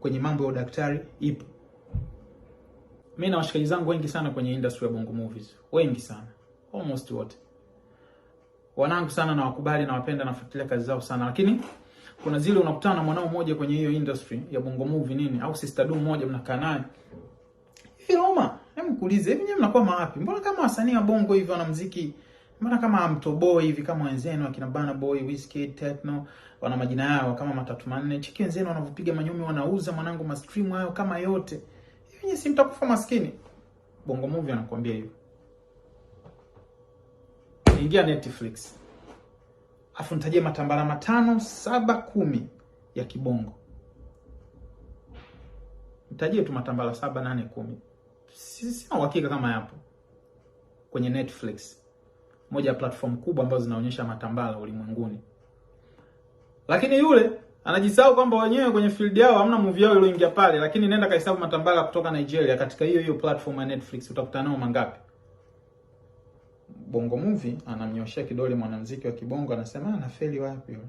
kwenye mambo ya udaktari ipo. Mimi na washikaji zangu wengi sana kwenye industry ya Bongo Movies. Wengi sana. Almost wote. Wanangu sana na wakubali na wapenda na nafuatilia kazi zao sana. Lakini kuna zile unakutana na mwanao mmoja kwenye hiyo industry ya Bongo Movie nini au sister du mmoja mnakaa naye. Hivi Roma, hebu kuulize, hivi nyinyi mnakuwa wapi? Mbona kama wasanii wa Bongo hivi wana muziki, mbona kama Mtoboi hivi kama wenzenu akina Burna Boy, Wizkid, Tekno wana majina yao kama matatu manne. Cheki wenzenu wanavyopiga manyumi wanauza mwanangu ma stream hayo kama yote. Hivi nyinyi si mtakufa maskini? Bongo Movie anakuambia hivyo. Ingia Netflix. Afu nitajie matambala 5, 7, 10 ya kibongo. Nitajie tu matambala 7, 8, 10. Sina uhakika kama yapo kwenye Netflix, moja ya platform kubwa ambazo zinaonyesha matambala ulimwenguni. Lakini yule anajisahau kwamba wenyewe kwenye field yao hamna movie yao iliyoingia pale, lakini nenda kahesabu matambala kutoka Nigeria katika hiyo platform ya Netflix, utakutana nao mangapi? Bongo Movie anamnyoshia kidole mwanamuziki wa kibongo, anasema anafeli wapi yule?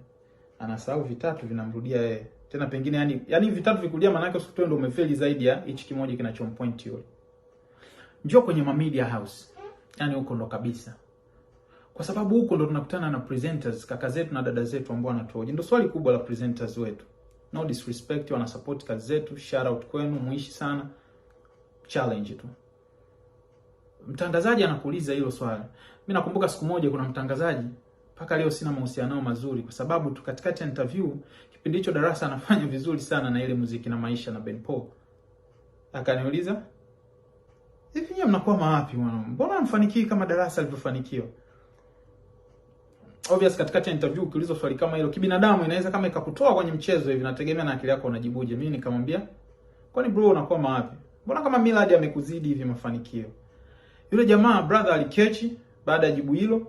Anasahau vitatu vinamrudia yeye. Tena pengine yani vitatu vikurudia maana yake usikutwe ndio umefeli zaidi ya hichi kimoja kinachompoint yule. Njoo kwenye media house. Yani huko ndo kabisa. Kwa sababu huko ndo tunakutana na presenters, kaka zetu na dada zetu ambao wanatuoje. Ndio swali kubwa la presenters wetu. No disrespect, wana support kazi zetu, shout out kwenu, muishi sana. Challenge tu. Mtangazaji anakuuliza hilo swali. Mimi nakumbuka siku moja kuna mtangazaji mpaka leo sina mahusiano nao mazuri kwa sababu tu katikati ya interview kipindi hicho Darasa anafanya vizuri sana na ile muziki na maisha na Ben Paul. Akaniuliza, "Hivi nyinyi mnakuwa wapi mwanangu? Mbona mfanikiwi kama Darasa alivyofanikiwa?" Obvious katikati ya interview ukiulizwa swali kama hilo kibinadamu inaweza kama ikakutoa kwenye mchezo hivi, nategemea na akili yako unajibuje. Mimi nikamwambia, "Kwani bro unakuwa wapi? Mbona kama Millard amekuzidi hivi mafanikio?" Yule jamaa brother alikechi baada ya jibu hilo.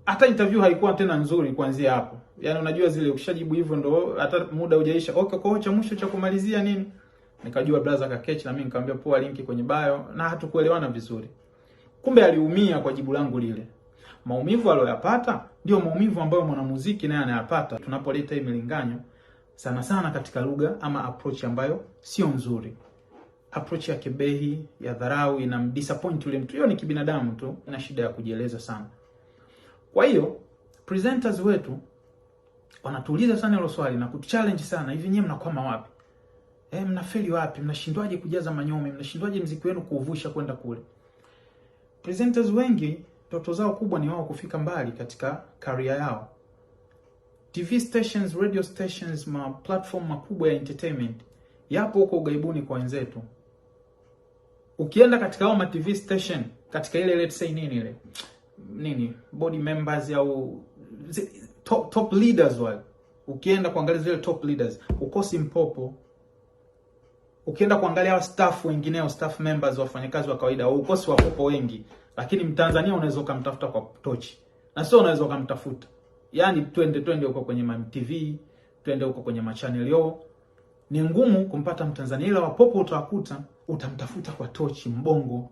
Hata interview haikuwa tena nzuri kuanzia hapo. Yaani unajua zile ukishajibu hivyo ndo hata muda hujaisha. Okay, kwa cha mwisho cha kumalizia nini? Nikajua brother akakechi na mimi nikamwambia poa, linki kwenye bio, na hatukuelewana vizuri. Kumbe aliumia kwa jibu langu lile. Maumivu aliyoyapata ndio maumivu ambayo mwanamuziki naye anayapata tunapoleta hii milinganyo sana sana katika lugha ama approach ambayo sio nzuri. Approach ya kebehi, ya dharau, inamdisappoint yule mtu. Hiyo ni kibinadamu tu, ina shida ya kujieleza sana. Kwa hiyo presenters wetu wanatuuliza sana hilo swali na kuchallenge sana, hivi nyinyi mnakwama wapi? Mnafeli wapi? Mnashindwaje kujaza manyomi? Mnashindwaje muziki wenu kuuvusha kwenda kule? Presenters wengi ndoto zao kubwa ni wao kufika mbali katika career yao. TV stations, radio stations, platform makubwa ya entertainment yapo huko ugaibuni kwa wenzetu. Ukienda katika hao TV station, katika ile let's say nini body members au top leaders wale, ukienda kuangalia zile top leaders ukosi Mpopo. Ukienda kuangalia hao staff wengineo, staff members, wafanyakazi wa kawaida, ukosi wa Popo wengi. Lakini Mtanzania unaweza kumtafuta kwa tochi, na sio unaweza kumtafuta. Yaani twende huko kwenye MTV, twende huko kwenye channel yao. Ni ngumu kumpata Mtanzania, ila wa Popo utawakuta, utamtafuta kwa tochi mbongo.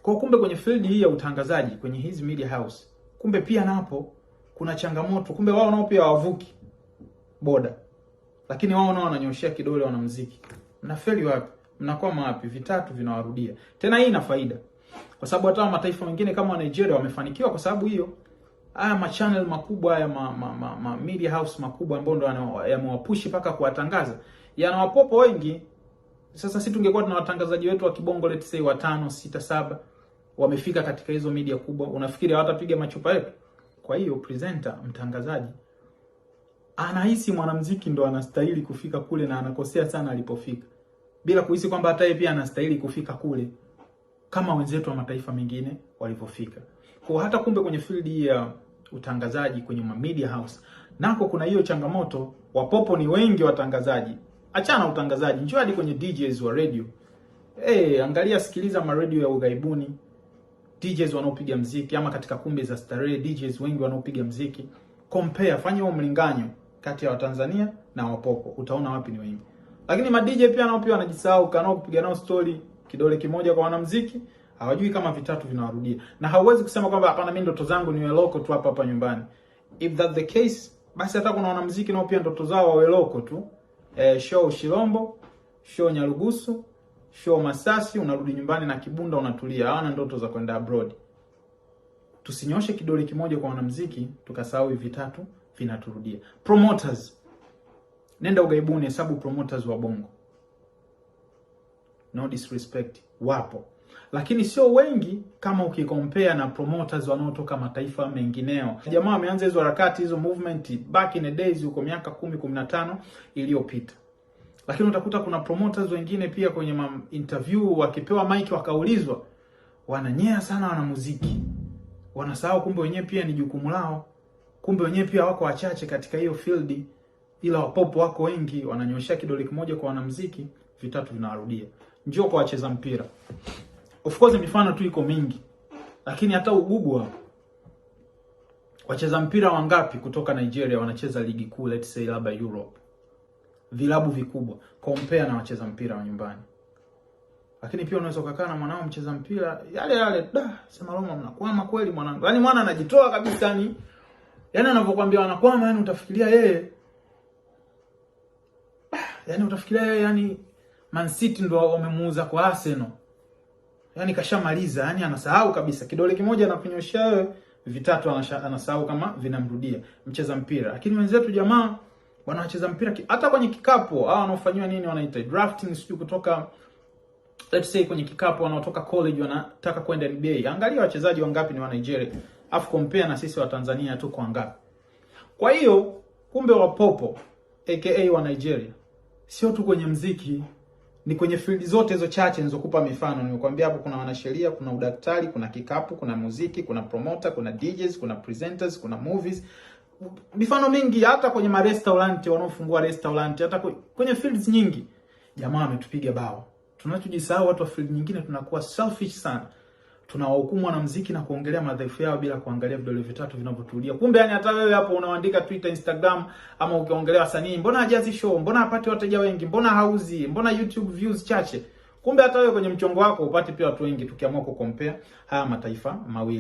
Kwa kumbe kwenye field hii ya utangazaji, kwenye hizi media house, kumbe pia napo kuna changamoto. Kumbe wao nao pia wavuki boda. Lakini wao nao wananyoshia kidole wanamuziki. Mnafeli wapi? Mnakuwa wapi? Vitatu vinawarudia. Tena hii ina faida. Kwa sababu hata mataifa mengine kama Nigeria wamefanikiwa kwa sababu hiyo. Haya channel makubwa, haya media house makubwa ambao ndo yamewapushi paka kuwatangaza, yana wapopo wengi. Sasa sisi tungekuwa tuna watangazaji wetu wa kibongo let's say 5, 6, 7 wamefika katika hizo media kubwa, unafikiri hawatapiga machupa yetu? Kwa hiyo presenter, mtangazaji anahisi mwanamuziki ndo anastahili kufika kule na anakosea sana alipofika, bila kuhisi kwamba hata yeye pia anastahili kufika kule kama wenzetu wa mataifa mengine walipofika. Kwa hata kumbe kwenye field ya utangazaji kwenye media house nako kuna hiyo changamoto. Wapopo ni wengi watangazaji. Achana utangazaji, njoo hadi kwenye DJs wa radio. Angalia, sikiliza radio ya ugaibuni. DJs wanaopiga muziki, ama katika kumbi za starehe DJs wengi wanaopiga muziki. Compare, fanya huo mlinganyo kati ya Watanzania na Wapopo, utaona wapi ni wengi. Lakini ma DJ pia nao pia wanajisahau, kanao kupiga nao story kidole kimoja kwa wanamuziki, hawajui kama vitatu vinawarudia. Na hauwezi kusema kwamba hapana, mimi ndoto zangu niwe loko tu hapa nyumbani. If that the case, basi hata kuna wanamuziki nao pia ndoto zao wawe loko tu. show Shilombo, show Nyarugusu, show Masasi, unarudi nyumbani na kibunda unatulia. Hawana ndoto za kwenda abroad. Tusinyoshe kidole kimoja kwa wanamuziki tukasahau hivi vitatu vinaturudia. Promoters. Nenda ugaibuni hesabu promoters wa Bongo. No disrespect, wapo. Lakini sio wengi kama ukikompare na promoters wanaotoka mataifa mengineo. Jamaa wameanza hizo harakati, hizo movement back in the days huko miaka 10-15 iliyopita. Lakini utakuta kuna promoters wengine pia kwenye interview wakipewa mic wakaulizwa, wananyea sana wana muziki. Wanasahau kumbe wenyewe pia ni jukumu lao. Kumbe wenyewe pia wako wachache katika hiyo field, ila wapopo wako wengi. Wananyoshia kidole kimoja kwa wanamuziki, vitatu vinawarudia. Njoo kwa wacheza mpira. Of course mifano tu iko mingi. Lakini hata ugugu hapo. Wacheza mpira wangapi kutoka Nigeria wanacheza ligi kuu, let's say labda Europe. Vilabu vikubwa compare na wacheza mpira wa nyumbani. Lakini pia unaweza kukaa na mwanao mcheza mpira yale sema Roma mnakwama kweli mwanangu. Yaani mwana anajitoa kabisa yani. Yaani anavyokuambia wanakwama yani utafikiria yeye. Yaani utafikiria yeye yani Man City ndo wamemuuza kwa Arsenal. Yaani kashamaliza, yani anasahau kabisa. Kidole kimoja anakunyoshia wewe, vitatu anasahau kama vinamrudia mcheza mpira. Lakini wenzetu jamaa wanacheza mpira hata kwenye kikapu, hao wanaofanywa nini wanaita drafting sio kutoka, let's say kwenye kikapu wanaotoka college wanataka kwenda NBA. Angalia wachezaji wangapi ni wa Nigeria, afu compare na sisi wa Tanzania tuko wangapi. Kwa hiyo kumbe wapopo aka wa Nigeria sio tu kwenye muziki, ni kwenye field zote hizo chache nilizokupa mifano. Nimekwambia hapo kuna wanasheria, kuna udaktari, kuna kikapu, kuna muziki, kuna promoter, kuna DJs, kuna presenters, kuna movies. Mifano mingi, hata kwenye restaurant wanaofungua restaurant, hata kwenye fields nyingi. Jamaa ametupiga bao. Tunachojisahau watu wa field nyingine tunakuwa selfish sana. Tunawahukumu wanamuziki na kuongelea madhaifu yao bila kuangalia vidole vitatu vinavyotulia. Kumbe yani hata wewe hapo unaandika Twitter, Instagram ama ukiongelea wasanii, mbona hajazi show, mbona hapati wateja wengi, mbona hauzi, mbona YouTube views chache. Kumbe hata wewe kwenye mchongo wako upate pia watu wengi, tukiamua kucompare haya mataifa mawili.